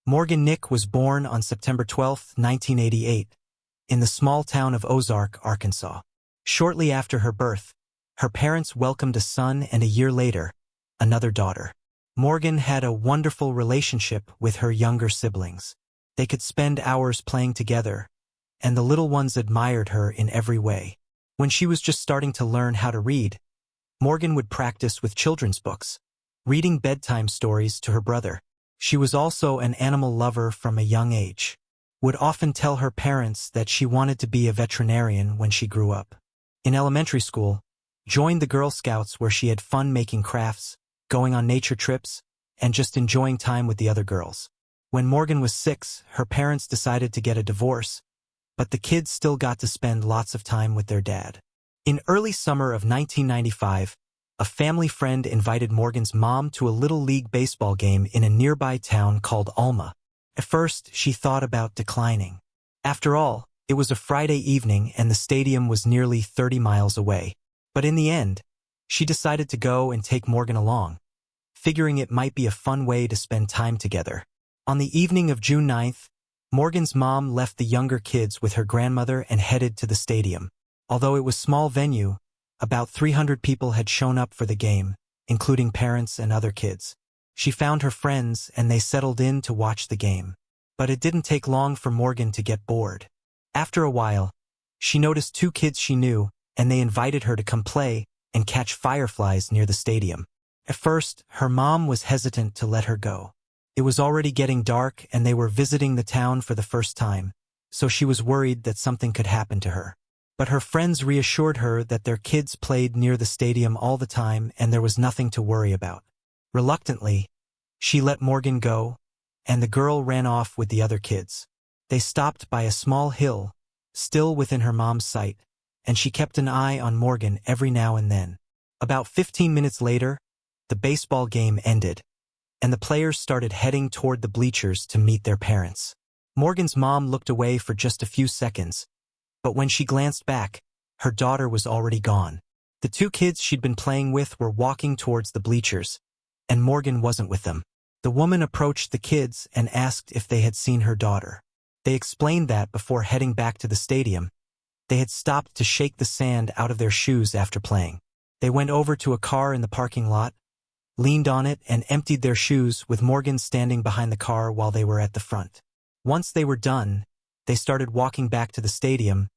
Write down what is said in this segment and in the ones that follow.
Morgan Nick was born on September 12, 1988, in the small town of Ozark, Arkansas. Shortly after her birth, her parents welcomed a son and a year later, another daughter. Morgan had a wonderful relationship with her younger siblings. They could spend hours playing together, and the little ones admired her in every way. When she was just starting to learn how to read, Morgan would practice with children's books, reading bedtime stories to her brother. She was also an animal lover from a young age. Would often tell her parents that she wanted to be a veterinarian when she grew up. In elementary school, joined the Girl Scouts where she had fun making crafts, going on nature trips, and just enjoying time with the other girls. When Morgan was 6, her parents decided to get a divorce, but the kids still got to spend lots of time with their dad. In early summer of 1995, a family friend invited Morgan's mom to a Little League baseball game in a nearby town called Alma. At first, she thought about declining. After all, it was a Friday evening and the stadium was nearly 30 miles away. But in the end, she decided to go and take Morgan along, figuring it might be a fun way to spend time together. On the evening of June 9th, Morgan's mom left the younger kids with her grandmother and headed to the stadium. Although it was a small venue, about 300 people had shown up for the game, including parents and other kids. She found her friends and they settled in to watch the game. But it didn't take long for Morgan to get bored. After a while, she noticed 2 kids she knew, and they invited her to come play and catch fireflies near the stadium. At first, her mom was hesitant to let her go. It was already getting dark and they were visiting the town for the first time, so she was worried that something could happen to her. But her friends reassured her that their kids played near the stadium all the time and there was nothing to worry about. Reluctantly, she let Morgan go, and the girl ran off with the other kids. They stopped by a small hill, still within her mom's sight, and she kept an eye on Morgan every now and then. About 15 minutes later, the baseball game ended, and the players started heading toward the bleachers to meet their parents. Morgan's mom looked away for just a few seconds, but when she glanced back, her daughter was already gone. The 2 kids she'd been playing with were walking towards the bleachers, and Morgan wasn't with them. The woman approached the kids and asked if they had seen her daughter. They explained that before heading back to the stadium, they had stopped to shake the sand out of their shoes after playing. They went over to a car in the parking lot, leaned on it and emptied their shoes with Morgan standing behind the car while they were at the front. Once they were done, they started walking back to the stadium,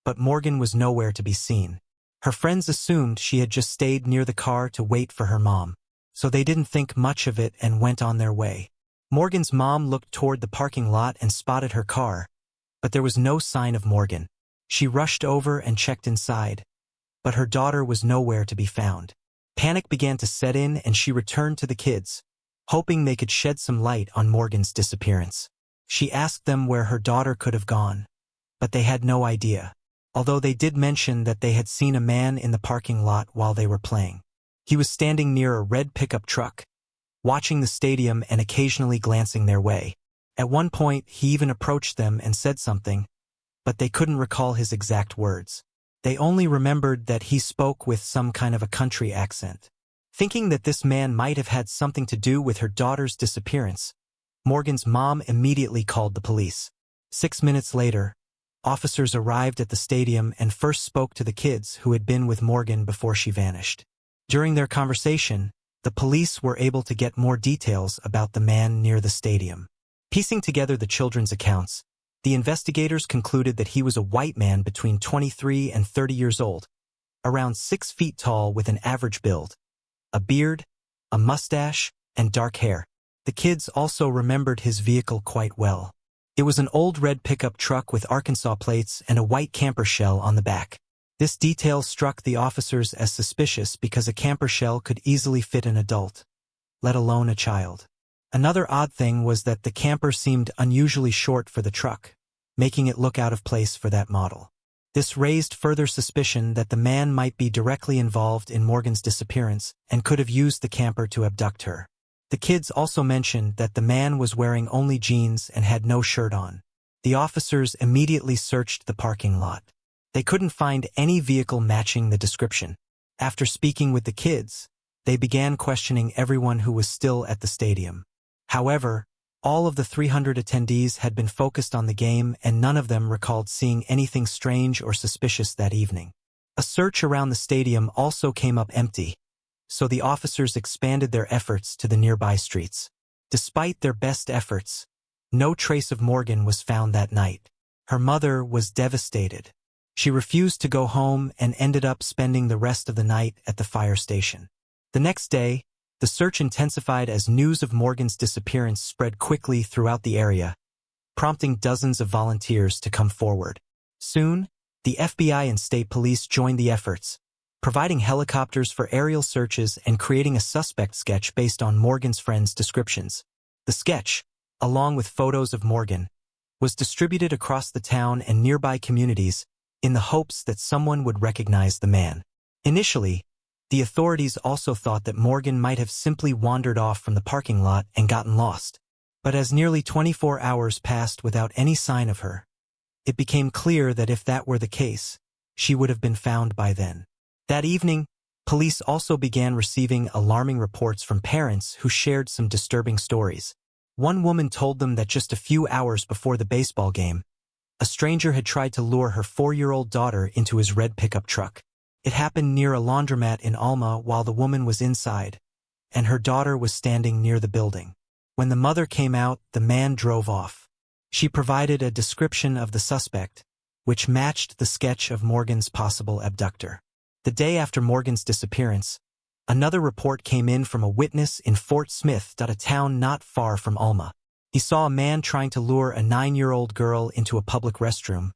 but Morgan was nowhere to be seen. Her friends assumed she had just stayed near the car to wait for her mom, so they didn't think much of it and went on their way. Morgan's mom looked toward the parking lot and spotted her car, but there was no sign of Morgan. She rushed over and checked inside, but her daughter was nowhere to be found. Panic began to set in and she returned to the kids, hoping they could shed some light on Morgan's disappearance. She asked them where her daughter could have gone, but they had no idea, although they did mention that they had seen a man in the parking lot while they were playing. He was standing near a red pickup truck, watching the stadium and occasionally glancing their way. At one point, he even approached them and said something, but they couldn't recall his exact words. They only remembered that he spoke with some kind of a country accent. Thinking that this man might have had something to do with her daughter's disappearance, Morgan's mom immediately called the police. 6 minutes later, officers arrived at the stadium and first spoke to the kids who had been with Morgan before she vanished. During their conversation, the police were able to get more details about the man near the stadium. Piecing together the children's accounts, the investigators concluded that he was a white man between 23 and 30 years old, around 6 feet tall with an average build, a beard, a mustache, and dark hair. The kids also remembered his vehicle quite well. It was an old red pickup truck with Arkansas plates and a white camper shell on the back. This detail struck the officers as suspicious because a camper shell could easily fit an adult, let alone a child. Another odd thing was that the camper seemed unusually short for the truck, making it look out of place for that model. This raised further suspicion that the man might be directly involved in Morgan's disappearance and could have used the camper to abduct her. The kids also mentioned that the man was wearing only jeans and had no shirt on. The officers immediately searched the parking lot. They couldn't find any vehicle matching the description. After speaking with the kids, they began questioning everyone who was still at the stadium. However, All of the 300 attendees had been focused on the game, and none of them recalled seeing anything strange or suspicious that evening. A search around the stadium also came up empty, so the officers expanded their efforts to the nearby streets. Despite their best efforts, no trace of Morgan was found that night. Her mother was devastated. She refused to go home and ended up spending the rest of the night at the fire station. The next day, the search intensified as news of Morgan's disappearance spread quickly throughout the area, prompting dozens of volunteers to come forward. Soon, the FBI and state police joined the efforts, providing helicopters for aerial searches and creating a suspect sketch based on Morgan's friends' descriptions. The sketch, along with photos of Morgan, was distributed across the town and nearby communities in the hopes that someone would recognize the man. Initially, the authorities also thought that Morgan might have simply wandered off from the parking lot and gotten lost. But as nearly 24 hours passed without any sign of her, it became clear that if that were the case, she would have been found by then. That evening, police also began receiving alarming reports from parents who shared some disturbing stories. One woman told them that just a few hours before the baseball game, a stranger had tried to lure her 4-year-old daughter into his red pickup truck. It happened near a laundromat in Alma while the woman was inside, and her daughter was standing near the building. When the mother came out, the man drove off. She provided a description of the suspect, which matched the sketch of Morgan's possible abductor. The day after Morgan's disappearance, another report came in from a witness in Fort Smith, a town not far from Alma. He saw a man trying to lure a 9-year-old girl into a public restroom,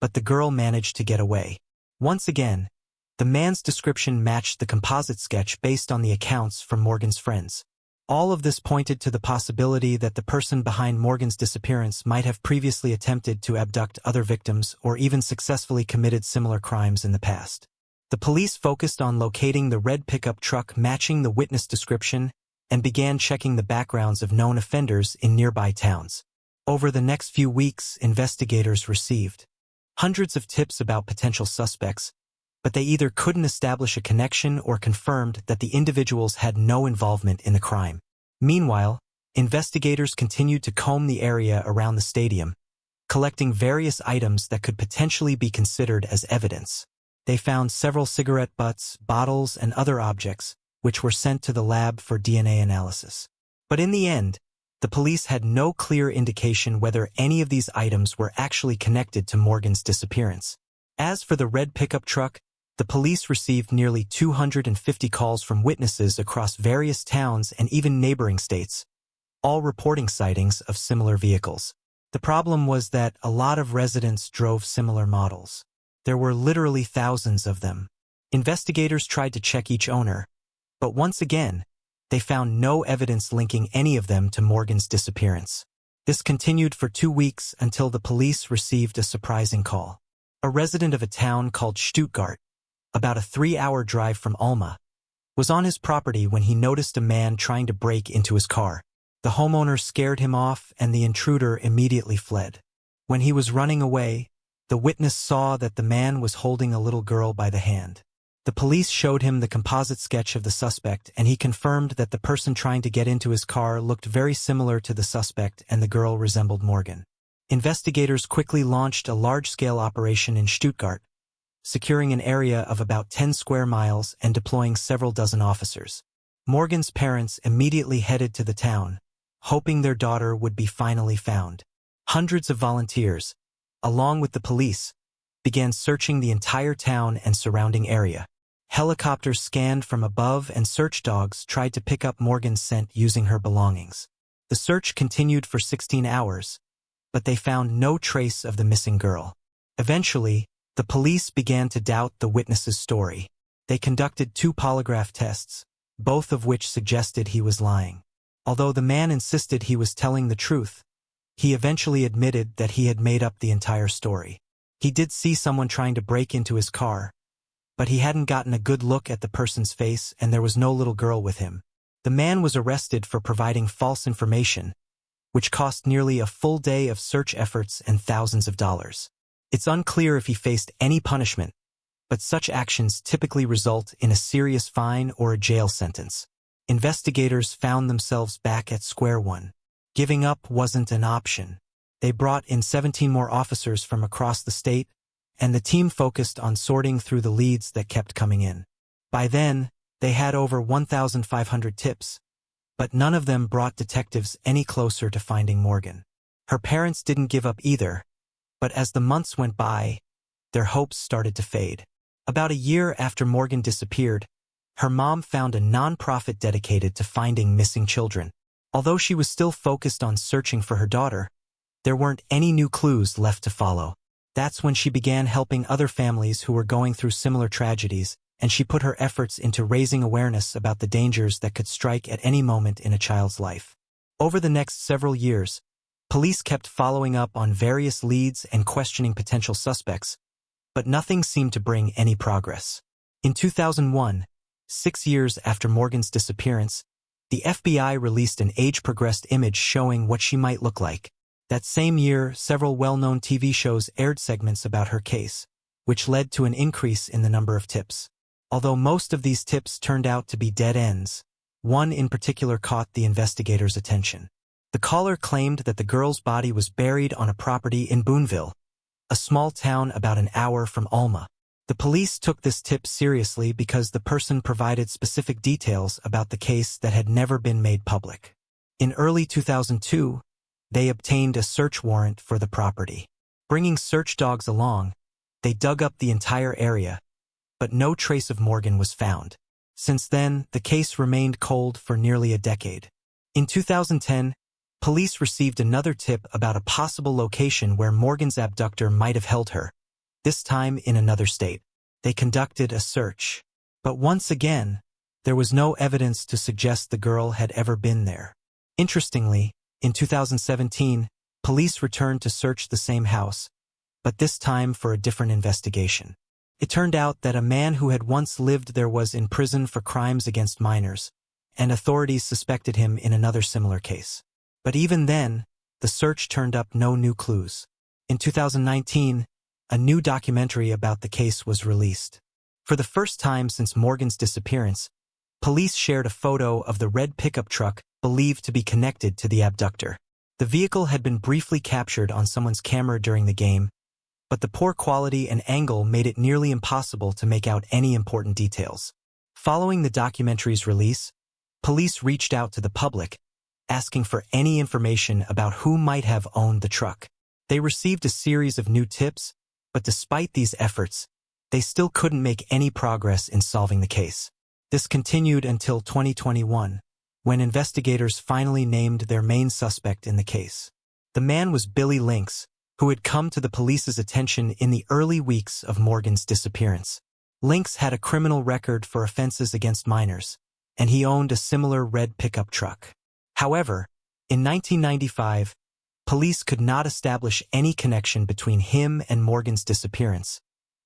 but the girl managed to get away. Once again, the man's description matched the composite sketch based on the accounts from Morgan's friends. All of this pointed to the possibility that the person behind Morgan's disappearance might have previously attempted to abduct other victims or even successfully committed similar crimes in the past. The police focused on locating the red pickup truck matching the witness description and began checking the backgrounds of known offenders in nearby towns. Over the next few weeks, investigators received hundreds of tips about potential suspects, but they either couldn't establish a connection or confirmed that the individuals had no involvement in the crime. Meanwhile, investigators continued to comb the area around the stadium, collecting various items that could potentially be considered as evidence. They found several cigarette butts, bottles, and other objects, which were sent to the lab for DNA analysis. But in the end, the police had no clear indication whether any of these items were actually connected to Morgan's disappearance. As for the red pickup truck, the police received nearly 250 calls from witnesses across various towns and even neighboring states, all reporting sightings of similar vehicles. The problem was that a lot of residents drove similar models. There were literally thousands of them. Investigators tried to check each owner, but once again, they found no evidence linking any of them to Morgan's disappearance. This continued for 2 weeks until the police received a surprising call. A resident of a town called Stuttgart, about a 3-hour drive from Alma, was on his property when he noticed a man trying to break into his car. The homeowner scared him off and the intruder immediately fled. When he was running away, the witness saw that the man was holding a little girl by the hand. The police showed him the composite sketch of the suspect, and he confirmed that the person trying to get into his car looked very similar to the suspect and the girl resembled Morgan. Investigators quickly launched a large-scale operation in Stuttgart, securing an area of about 10 square miles and deploying several dozen officers. Morgan's parents immediately headed to the town, hoping their daughter would be finally found. Hundreds of volunteers, along with the police, began searching the entire town and surrounding area. Helicopters scanned from above and search dogs tried to pick up Morgan's scent using her belongings. The search continued for 16 hours, but they found no trace of the missing girl. Eventually, the police began to doubt the witness's story. They conducted 2 polygraph tests, both of which suggested he was lying. Although the man insisted he was telling the truth, he eventually admitted that he had made up the entire story. He did see someone trying to break into his car, but he hadn't gotten a good look at the person's face and there was no little girl with him. The man was arrested for providing false information, which cost nearly a full day of search efforts and thousands of dollars. It's unclear if he faced any punishment, but such actions typically result in a serious fine or a jail sentence. Investigators found themselves back at square one. Giving up wasn't an option. They brought in 17 more officers from across the state, and the team focused on sorting through the leads that kept coming in. By then, they had over 1,500 tips, but none of them brought detectives any closer to finding Morgan. Her parents didn't give up either, but as the months went by, their hopes started to fade. About a year after Morgan disappeared, her mom found a nonprofit dedicated to finding missing children. Although she was still focused on searching for her daughter, there weren't any new clues left to follow. That's when she began helping other families who were going through similar tragedies, and she put her efforts into raising awareness about the dangers that could strike at any moment in a child's life. Over the next several years, police kept following up on various leads and questioning potential suspects, but nothing seemed to bring any progress. In 2001, 6 years after Morgan's disappearance, the FBI released an age-progressed image showing what she might look like. That same year, several well-known TV shows aired segments about her case, which led to an increase in the number of tips. Although most of these tips turned out to be dead ends, one in particular caught the investigators' attention. The caller claimed that the girl's body was buried on a property in Boonville, a small town about an hour from Alma. The police took this tip seriously because the person provided specific details about the case that had never been made public. In early 2002, they obtained a search warrant for the property. Bringing search dogs along, they dug up the entire area, but no trace of Morgan was found. Since then, the case remained cold for nearly a decade. In 2010, police received another tip about a possible location where Morgan's abductor might have held her, this time in another state. They conducted a search, but once again, there was no evidence to suggest the girl had ever been there. Interestingly, in 2017, police returned to search the same house, but this time for a different investigation. It turned out that a man who had once lived there was in prison for crimes against minors, and authorities suspected him in another similar case. But even then, the search turned up no new clues. In 2019, a new documentary about the case was released. For the first time since Morgan's disappearance, police shared a photo of the red pickup truck believed to be connected to the abductor. The vehicle had been briefly captured on someone's camera during the game, but the poor quality and angle made it nearly impossible to make out any important details. Following the documentary's release, police reached out to the public, asking for any information about who might have owned the truck. They received a series of new tips, but despite these efforts, they still couldn't make any progress in solving the case. This continued until 2021, when investigators finally named their main suspect in the case. The man was Billy Lynx, who had come to the police's attention in the early weeks of Morgan's disappearance. Lynx had a criminal record for offenses against minors, and he owned a similar red pickup truck. However, in 1995, police could not establish any connection between him and Morgan's disappearance,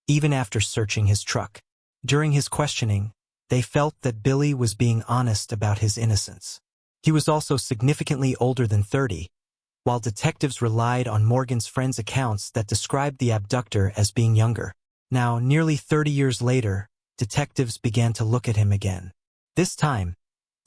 even after searching his truck. During his questioning, they felt that Billy was being honest about his innocence. He was also significantly older than 30, while detectives relied on Morgan's friends' accounts that described the abductor as being younger. Now, nearly 30 years later, detectives began to look at him again. This time,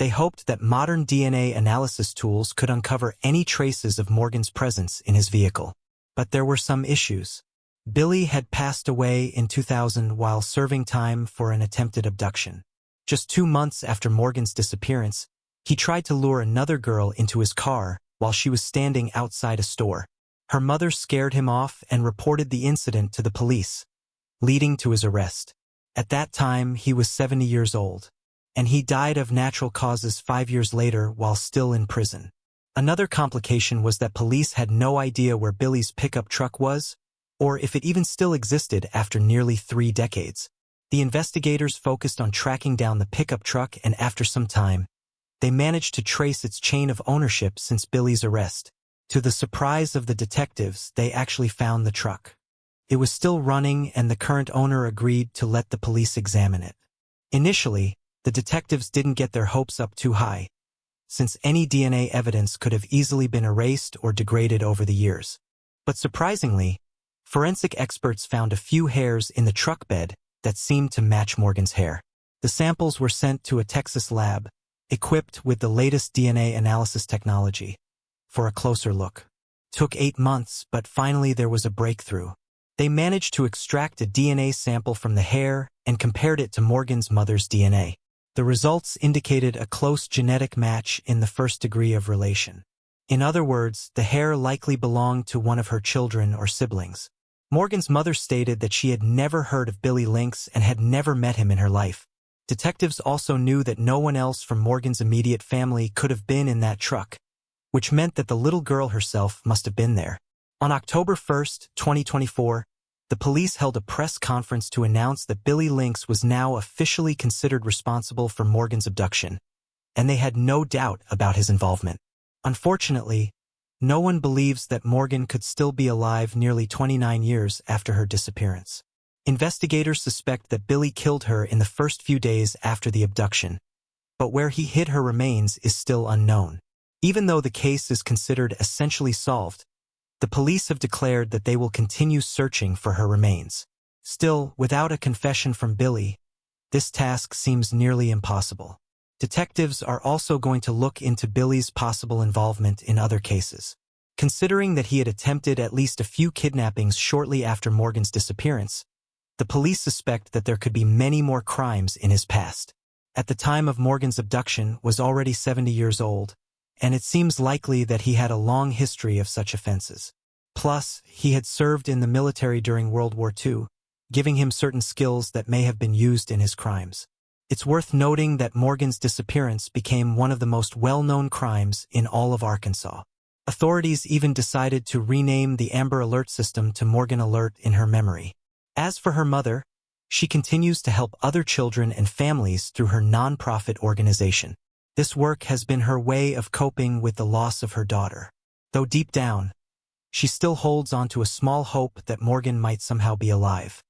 they hoped that modern DNA analysis tools could uncover any traces of Morgan's presence in his vehicle. But there were some issues. Billy had passed away in 2000 while serving time for an attempted abduction. Just 2 months after Morgan's disappearance, he tried to lure another girl into his car while she was standing outside a store. Her mother scared him off and reported the incident to the police, leading to his arrest. At that time, he was 70 years old, and he died of natural causes 5 years later while still in prison. Another complication was that police had no idea where Billy's pickup truck was, or if it even still existed after nearly 3 decades. The investigators focused on tracking down the pickup truck, and after some time, they managed to trace its chain of ownership since Billy's arrest. To the surprise of the detectives, they actually found the truck. It was still running, and the current owner agreed to let the police examine it. Initially, the detectives didn't get their hopes up too high, since any DNA evidence could have easily been erased or degraded over the years. But surprisingly, forensic experts found a few hairs in the truck bed that seemed to match Morgan's hair. The samples were sent to a Texas lab, equipped with the latest DNA analysis technology. for a closer look. Took 8 months, but finally there was a breakthrough. They managed to extract a DNA sample from the hair and compared it to Morgan's mother's DNA. The results indicated a close genetic match in the first degree of relation. In other words, the hair likely belonged to one of her children or siblings. Morgan's mother stated that she had never heard of Billy Lynx and had never met him in her life. Detectives also knew that no one else from Morgan's immediate family could have been in that truck, which meant that the little girl herself must have been there. On October 1, 2024, the police held a press conference to announce that Billy Lynx was now officially considered responsible for Morgan's abduction, and they had no doubt about his involvement. Unfortunately, no one believes that Morgan could still be alive nearly 29 years after her disappearance. Investigators suspect that Billy killed her in the first few days after the abduction, but where he hid her remains is still unknown. Even though the case is considered essentially solved, the police have declared that they will continue searching for her remains. Still, without a confession from Billy, this task seems nearly impossible. Detectives are also going to look into Billy's possible involvement in other cases. Considering that he had attempted at least a few kidnappings shortly after Morgan's disappearance, the police suspect that there could be many more crimes in his past. At the time of Morgan's abduction was already 70 years old, and it seems likely that he had a long history of such offenses. Plus, he had served in the military during World War II, giving him certain skills that may have been used in his crimes. It's worth noting that Morgan's disappearance became one of the most well-known crimes in all of Arkansas. Authorities even decided to rename the Amber Alert system to Morgan Alert in her memory. As for her mother, she continues to help other children and families through her nonprofit organization. This work has been her way of coping with the loss of her daughter. Though deep down, she still holds on to a small hope that Morgan might somehow be alive.